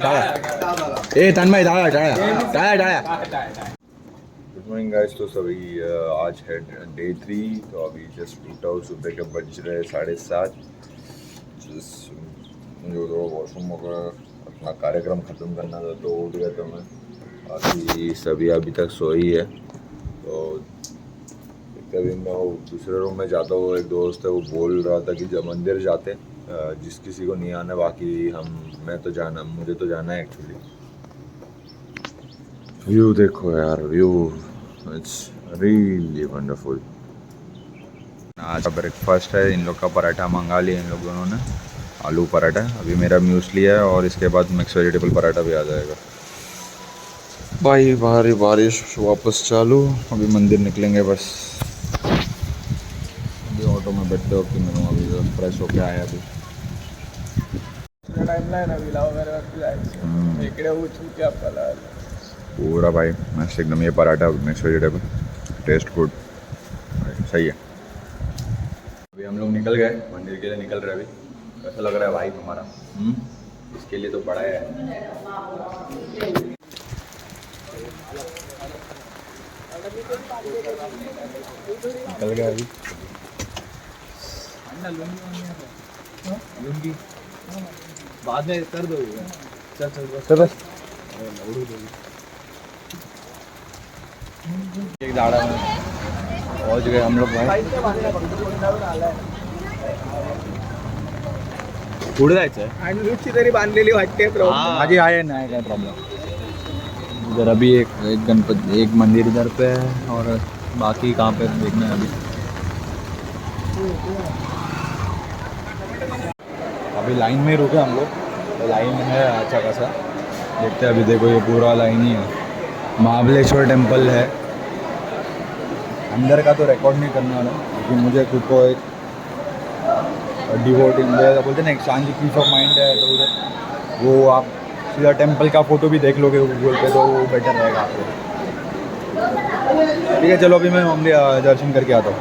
ए तन्मय डाला डाला डाला डाला। Good morning guys. तो सभी आज है डे 3। तो अभी जस्ट टूट आउट, सुबह के बज रहे 7:30। मुझे तो वॉशरूम वगैरह अपना कार्यक्रम ख़त्म करना था तो उठ गया था मैं। बाकी सभी अभी तक सोई है। तो कभी मैं वो दूसरे रूम में जाता हूँ, एक दोस्त है वो बोल रहा था कि जब मंदिर जाते जिस किसी को नहीं आना, बाकी मुझे तो जाना है एक्चुअली। व्यू देखो यार, व्यू इट्स रियली वंडरफुल। आज का ब्रेकफास्ट है, इन लोग का पराठा मंगा लिया इन लोग दोनों ने, आलू पराठा। अभी मेरा म्यूसली है और इसके बाद मिक्स वेजिटेबल पराठा भी आ जाएगा। भाई भारी बारिश वापस चालू। अभी मंदिर निकलेंगे बस। अभी ऑटो में बैठते हो कि मैं अभी फ्रेश होके आया अभी। पूरा भाई मस्त एकदम। ये paratha mix vegetable taste good, सही है। अभी हम लोग निकल गए, मंदिर के लिए निकल रहे। अभी कैसा लग रहा है भाई हमारा? इसके लिए तो बड़ा है। निकल गए अभी। लुंगी बाद में कर दो। चल बस एक दाड़ा में पहुंच गए हम लोग भाई। पुढे जायचं आहे आणि लुच्ची तरी बांधलेली वाटते। माझी आहे नाही काय प्रॉब्लम। इधर अभी एक गणपति, एक मंदिर इधर पे है और बाकी कहाँ पे देखना है अभी। अभी लाइन में रुके हम लोग, तो लाइन है अच्छा खासा। देखते हैं अभी। देखो ये पूरा लाइन ही है। महाबलेश्वर टेम्पल है अंदर का, तो रिकॉर्ड नहीं करने वाला क्योंकि मुझे खुद को एक डिवोटी बोलते ना, एक शांति पीस ऑफ माइंड है। तो उधर वो आप सीधा टेम्पल का फ़ोटो भी देख लोगे गूगल पे, तो वो बेटर रहेगा आपको। ठीक है चलो, अभी मैं मंदिर दर्शन करके आता हूँ।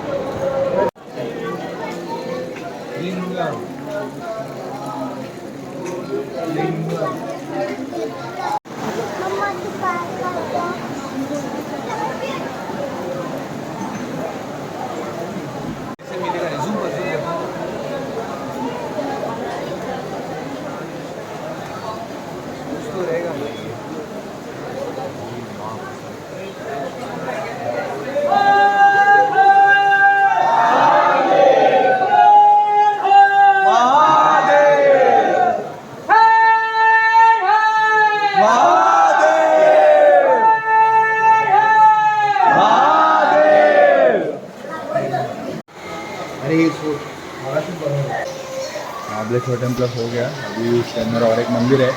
महाबलेश्वर टेम्पल हो गया। अभी उसके अंदर और एक मंदिर है,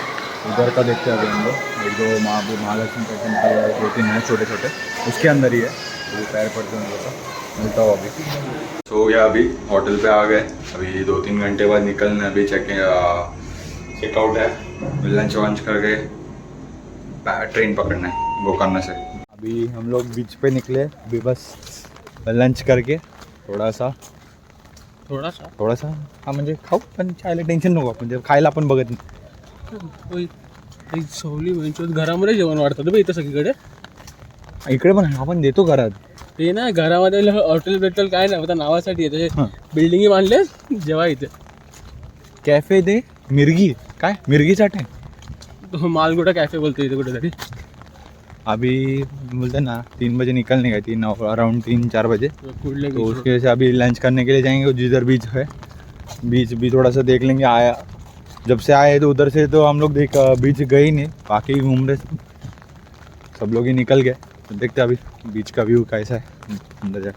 उधर का देखते हैं अभी हम लोग। एक दो महालक्ष्मी का टेम्पल है, 2-3 हैं छोटे छोटे, उसके अंदर ही है। तो पैर पड़ते हैं उनका। मिलता हूँ अभी। सो गया, अभी होटल पे आ गए। अभी 2-3 घंटे बाद निकलना है। अभी चेकआउट है। लंच वंच करके ट्रेन पकड़ना है गोकर्ण से। अभी हम लोग बीच पे निकले। अभी बस लंच करके थोड़ा सा हा म्हणजे खाऊ, पण खायला टेन्शन नको, म्हणजे खायला आपण बघत नाही। सवली म्हणजे घरामध्ये जेवण वाढतं बघ इथं सगळीकडे। इकडे पण आपण देतो घरात। ते ना घरामध्ये हॉटेल भेटेल काय नाही, आता नावासाठी येते बिल्डिंगी बांधले जेव्हा इथे कॅफे दे मिरगी, काय मिरगी चाट है तो मालगुडा कॅफे बोलतो इथे कुठेतरी। अभी बोलते ना 3 बजे निकलने का, 3 अराउंड 3-4 बजे। तो उसके वजह से अभी लंच करने के लिए जाएंगे। जिधर बीच है, बीच भी थोड़ा सा देख लेंगे। आया जब से आए तो उधर से तो हम लोग बीच गए ही नहीं, बाकी घूम रहे सब लोग ही निकल गए। तो देखते अभी बीच का व्यू कैसा है अंदर जा।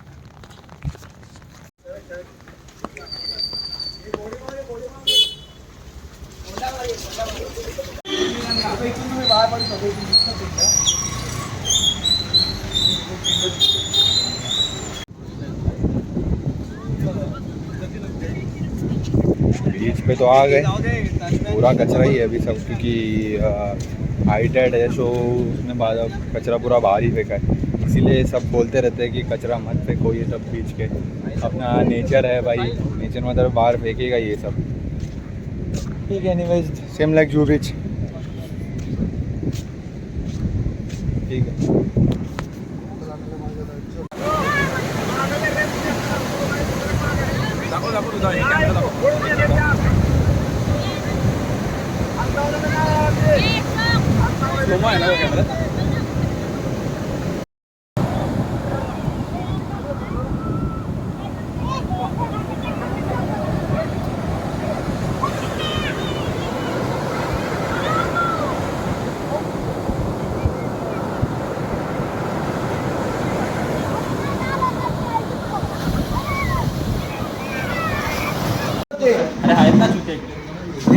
बीच पे तो आ गए, पूरा कचरा ही है अभी सब, क्योंकि हाई टाइड है सो उसमें कचरा पूरा बाहर ही फेंका है। इसीलिए सब बोलते रहते हैं कि कचरा मत फेंको, ये सब बीच के अपना नेचर है भाई, नेचर मतलब बाहर फेंकेगा ये सब। ठीक है, एनीवेज सेम लाइक जू बीच। ठीक आहे.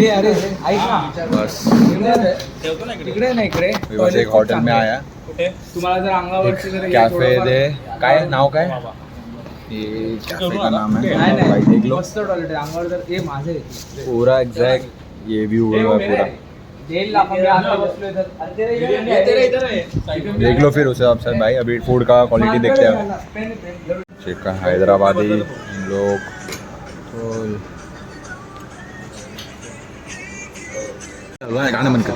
अरे ऐक ना बस तिकडे नाही इकडे बस एक हॉटेल में आया. तुम्हाला जर अंगावरची जर कॅफे दे काय नाव काय ये कैफे का नाम है. भाई देख लो मस्त टॉयलेट आहे अंगावर जर हे माझे पूरा एग्जैक्ट ये व्यू है पूरा. देईल आपण आता बसलोय तर देख लो फिर उस हिसाब से भाई. अभी फूड का क्वालिटी देखते हैं. चिकन हैदराबादी हम लोग तो गाणं बंद कर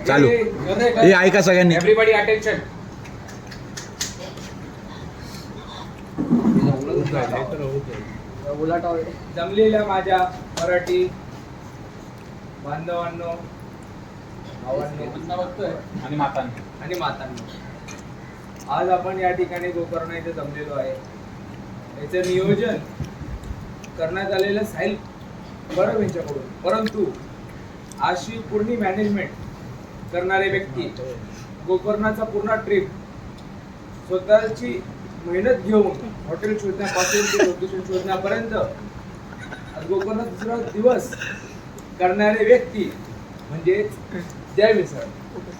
चालू. हे ऐका सगळ्यांनी. Everybody attention. जमलेल्या माझ्या मराठी बांधवांनो आणि मातांनी आणि मातांनो, आज आपण या ठिकाणी गोकर्ण इथे जमलेलो आहे. याचं नियोजन करण्यात आलेलं साहिल बरं यांच्याकडून, परंतु अशी पूर्ण मॅनेजमेंट करणारे व्यक्ती, गोकर्णाचा पूर्ण ट्रिप स्वतःची मेहनत घेऊन हॉटेल शोधण्यापासून ते लोकेशन शोधण्यापर्यंत आज गोकर्णात दुसरा दिवस करणारे व्यक्ती म्हणजे जय मिसळ.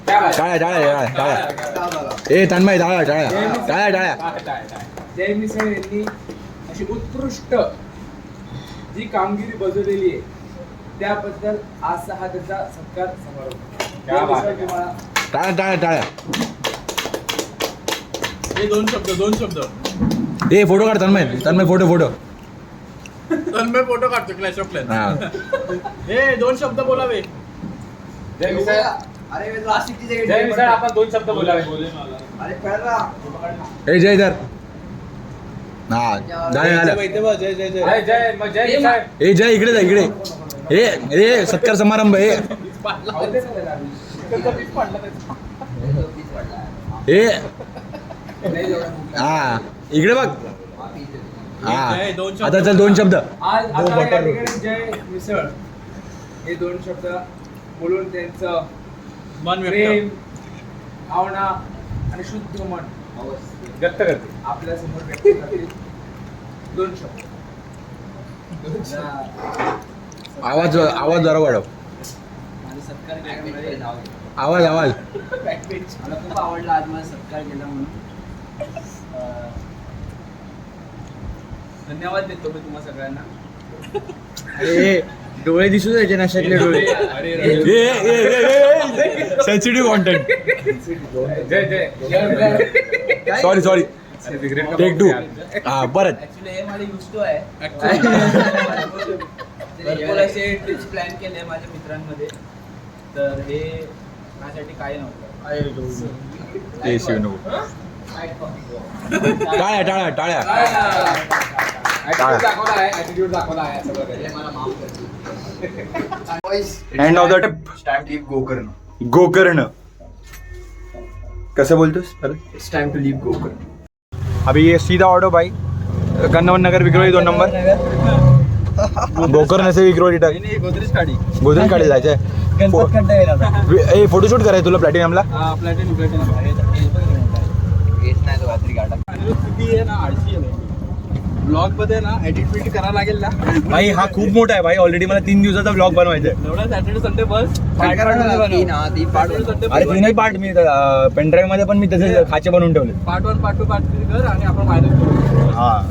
टाळ्या टाळ्या टाळ्या. ए तन्मय टाळ्या टाळ्या टाळ्या टाळ्या. जय मिसळ यांनी अशी उत्कृष्ट जी कामगिरी बजावलेली आहे त्याबद्दल आज हा त्याचा सत्कार समारोह. टाळ्या टाळ्या टाळ्या. हे दोन शब्द ए फोटो काढ तन्मय फोटो तन्मय फोटो काढतो क्लॅश ऑफ क्लॅन्स. हा हे दोन शब्द बोलावे. जय मिसळ. जय मिसळ आपण दोन शब्द बोलावे. ए जय धर. हा झालं. जय जय जय. अरे जय मग जय मिसळ. ए जय इकडे जा इकडे. ए सत्कार समारंभ ए हा इकडे बघ. हा आता चल दोन शब्द. आज आता या ठिकाणी जय मिसळ हे दोन शब्द बोलून त्यांचं मन प्रेम, भावना आणि शुद्ध मन व्यक्त करते. आपल्या समोर व्यक्त करतील. दोन शब्द. आवाज जरा वाढव. आवाज मला खूप आवडला आज मला सत्कार केला म्हणून. धन्यवाद देतो मी तुम्हा सगळ्यांना. अरे डोळे दिसू द्यायचे नशातले डोळे. Sensitive content. जय जय. Sorry take two. हा परत. ऍक्च्युली हे माझे युज टू आहे. भरपूर असे ट्रिप्स प्लॅन केले माझ्या मित्रांमध्ये, तर हे माझ्यासाठी काही नव्हतं. ते शिवनू. टाळ्या टाळ्या. ऍटिट्यूड दाखवला आहे असं वगैरे. हे मला माफ करते. End of the trip Gokarna. कसं बोलतोस it's time to leave Gokarna. अभी ये सीधा ऑटो भाई गन्नवन नगर विक्रोळी 2 नंबर. गोकर्ण से विक्रोळी तक. गोदरेज काढी. गोदरेज काढी जायचंय. ए फोटोशूट करायचं तुला प्लॅटिनमला. प्लॅटिनम येत नाही तो रात्री गाडा. किती आहे ना, आळशी आहे ब्लॉग मध्ये ना एडिट करायला लागेल ना भाई. हा खूप मोठा आहे भाई. ऑलरेडी मला 3 दिवसाचा ब्लॉग बनवायचा आहे. एवढा सॅटर्डे संडे बस. अरे तीनही पार्ट मी पेनड्राईव्ह मध्ये पण मी तसे खाचे बनवून ठेवले. पार्ट 1 पार्ट 2 पार्ट 3 कर आणि आपण मायलेज करू. हा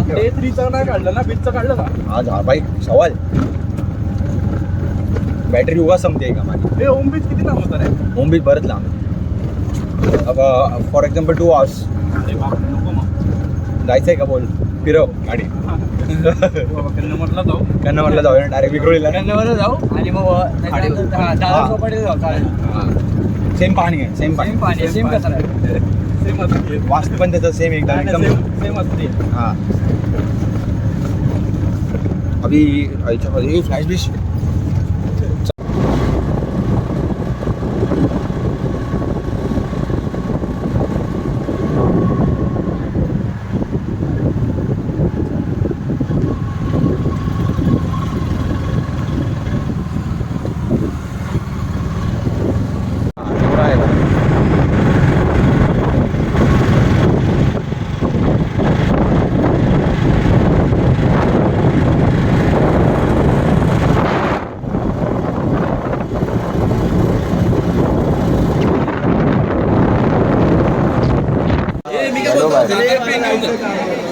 डे 3चं नाही काढलं ना, 20चं काढलं का? आज हा भाई सवाल. बॅटरी उगा संपते का माझी. हे होम बीच किती लांब होतं रे? मुंबईत बरंच लांब. फॉर एक्झाम्पल 2 hours अरे बाप नको मग. जायचंय का बोल. फिरव गाडी. कन्नमरला जाऊ कन्नमरला जाऊया डायरेक्ट विक्रोळीला. कन्नमरला जाऊ आणि मग त्याच्यानंतर दादा चौपाटीला जाऊ चालेल. सेम पाणी आहे, सेम पाणी. सेम पाणी सेम कचरा सेम असते वास्तू पण त्याचं सेम एकदम. सेम असते. हाँ अभी फ्लैश डिश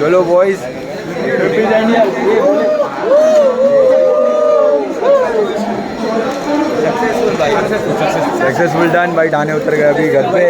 चलो बॉयज. सक्सेसफुल डन भाई. डाने उतर गए अभी घर पे.